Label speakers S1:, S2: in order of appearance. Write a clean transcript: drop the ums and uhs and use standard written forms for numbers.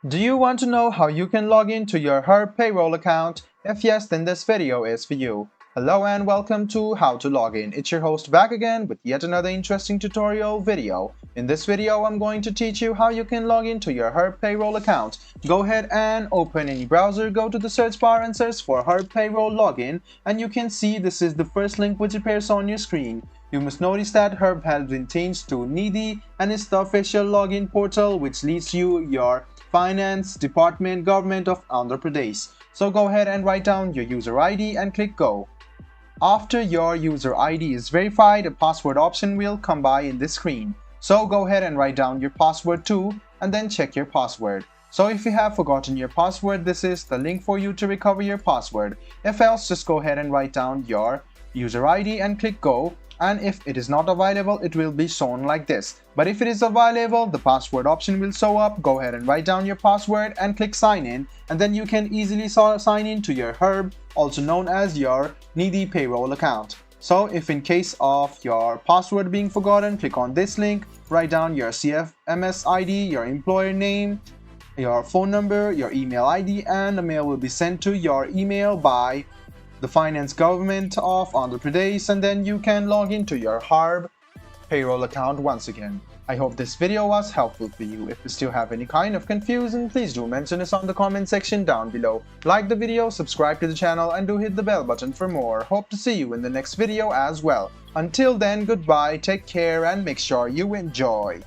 S1: Do you want to know how you can log into your Herb Payroll account? If yes, then this video is for you. Hello and welcome to How to Log In. It's your host back again with yet another interesting tutorial video. In this video, I'm going to teach you how you can log into your Herb Payroll account. Go ahead and open any browser, go to the search bar and search for Herb Payroll Login, and you can see this is the first link which appears on your screen. You must notice that Herb has been changed to Needy and is the official login portal which leads you your Finance Department Government of Andhra Pradesh. So go ahead and write down your user ID and click go. After your user ID is verified, a password option will come by in this screen. So go ahead and write down your password too and then check your password. So if you have forgotten your password, this is the link for you to recover your password. If else, just go ahead and write down your user ID and click go. And if it is not available, it will be shown like this. But if it is available, the password option will show up. Go ahead and write down your password and click sign in, and then you can easily sign in to your Herb, also known as your Needy Payroll account. So if in case of your password being forgotten, click on this link, write down your CFMS ID, your employer name, your phone number, your email ID, and a mail will be sent to your email by the Finance Government of Andhra Pradesh, and then you can log into your Herb Payroll account once again. I hope this video was helpful for you. If you still have any kind of confusion, please do mention us on the comment section down below. Like the video, subscribe to the channel, and do hit the bell button for more. Hope to see you in the next video as well. Until then, goodbye, take care, and make sure you enjoy.